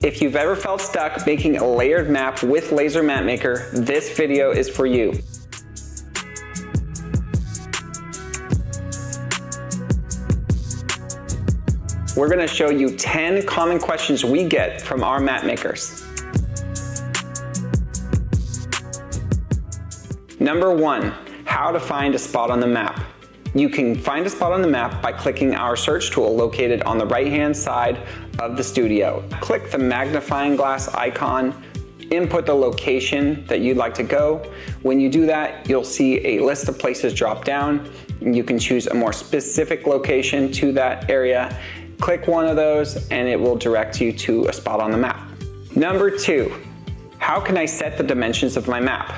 If you've ever felt stuck making a layered map with Laser Map Maker, this video is for you. We're going to show you 10 common questions we get from our map makers. Number 1, how to find a spot on the map. You can find a spot on the map by clicking our search tool located on the right-hand side of the studio. Click the magnifying glass icon, input the location that you'd like to go. When you do that, you'll see a list of places drop down. You can choose a more specific location to that area. Click one of those and it will direct you to a spot on the map. Number 2, how can I set the dimensions of my map?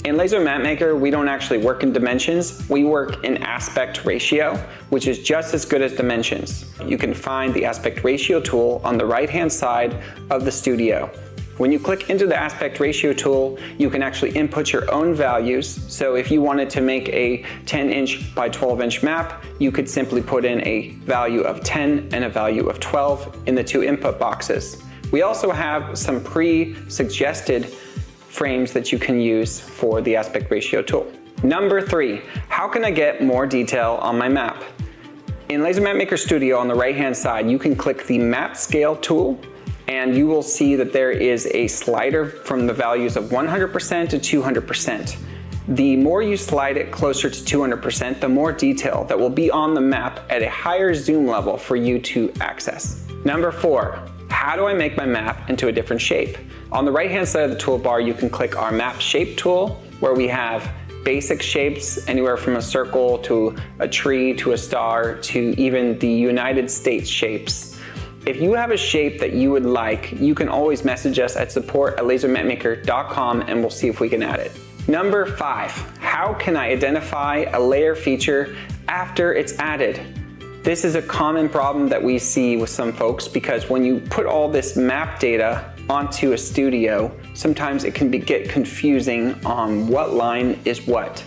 In Laser Map Maker, we don't actually work in dimensions, we work in aspect ratio, which is just as good as dimensions. You can find the aspect ratio tool on the right-hand side of the studio. When you click into the aspect ratio tool, you can actually input your own values. So if you wanted to make a 10-inch by 12-inch map, you could simply put in a value of 10 and a value of 12 in the 2 input boxes. We also have some pre-suggested frames that you can use for the aspect ratio tool. Number 3, how can I get more detail on my map? In Laser Map Maker Studio on the right-hand side, you can click the map scale tool and you will see that there is a slider from the values of 100% to 200%. The more you slide it closer to 200%, the more detail that will be on the map at a higher zoom level for you to access. Number 4, how do I make my map into a different shape? On the right-hand side of the toolbar, you can click our map shape tool, where we have basic shapes, anywhere from a circle to a tree to a star to even the United States shapes. If you have a shape that you would like, you can always message us at support@lasermapmaker.com and we'll see if we can add it. Number 5, how can I identify a layer feature after it's added? This is a common problem that we see with some folks because when you put all this map data onto a studio, sometimes it can get confusing on what line is what.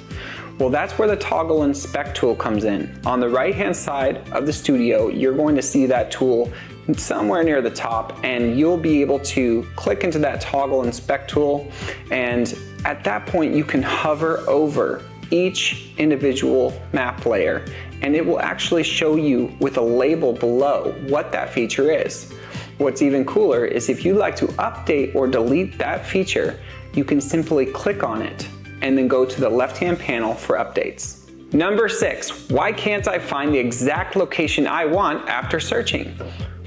Well, that's where the toggle inspect tool comes in. On the right-hand side of the studio, you're going to see that tool somewhere near the top and you'll be able to click into that toggle inspect tool, and at that point you can hover over each individual map layer and it will actually show you with a label below what that feature is. What's even cooler is if you'd like to update or delete that feature, you can simply click on it and then go to the left-hand panel for updates. Number 6, why can't I find the exact location I want after searching?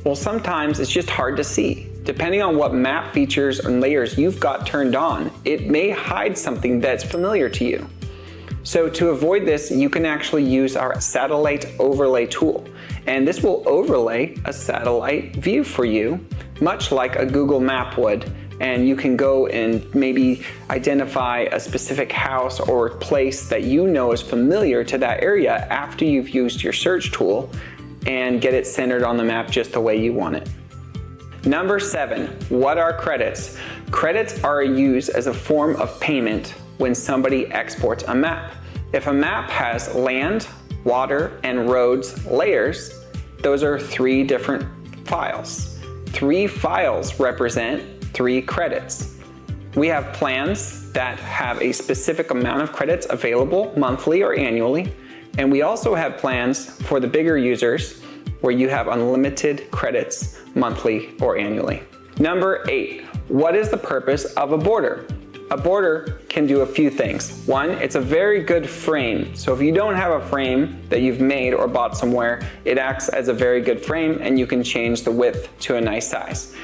Well, sometimes it's just hard to see. Depending on what map features and layers you've got turned on, it may hide something that's familiar to you. So to avoid this, you can actually use our satellite overlay tool. And this will overlay a satellite view for you, much like a Google map would. And you can go and maybe identify a specific house or place that you know is familiar to that area after you've used your search tool and get it centered on the map just the way you want it. Number 7, what are credits? Credits are used as a form of payment when somebody exports a map. If a map has land, water, and roads layers, those are 3 different files. 3 files represent 3 credits. We have plans that have a specific amount of credits available monthly or annually, and we also have plans for the bigger users where you have unlimited credits monthly or annually. Number 8, what is the purpose of a border? A border can do a few things. 1, it's a very good frame. So if you don't have a frame that you've made or bought somewhere, it acts as a very good frame and you can change the width to a nice size.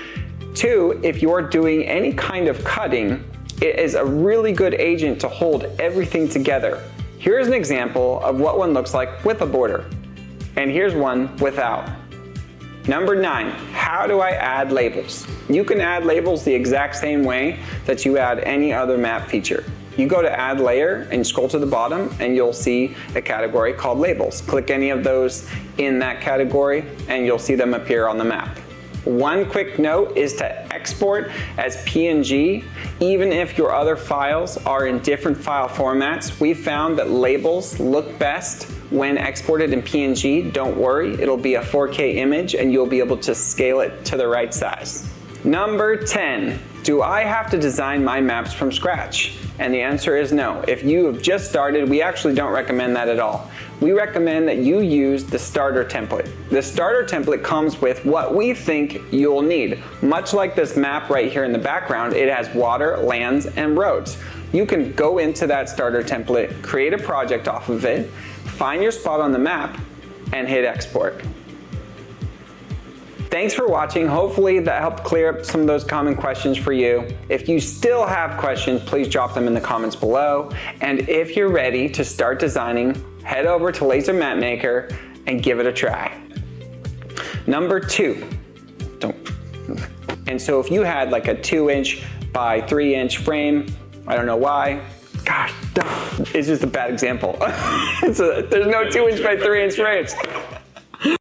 2, if you're doing any kind of cutting, it is a really good agent to hold everything together. Here's an example of what one looks like with a border. And here's one without. Number 9, how do I add labels? You can add labels the exact same way that you add any other map feature. You go to add layer and scroll to the bottom and you'll see a category called labels. Click any of those in that category and you'll see them appear on the map. One quick note is to export as PNG, even if your other files are in different file formats. We found that labels look best when exported in PNG. Don't worry, it'll be a 4K image and you'll be able to scale it to the right size. Number 10, do I have to design my maps from scratch? And the answer is no. If you have just started, we actually don't recommend that at all. We recommend that you use the starter template. The starter template comes with what we think you'll need. Much like this map right here in the background, it has water, lands, and roads. You can go into that starter template, create a project off of it, find your spot on the map, and hit export. Thanks for watching. Hopefully that helped clear up some of those common questions for you. If you still have questions, please drop them in the comments below. And if you're ready to start designing, head over to Laser Map Maker and give it a try. Number 2, and so if you had like a 2-inch by 3-inch frame, I don't know why, gosh, it's just a bad example. There's no 2-inch by 3-inch frames.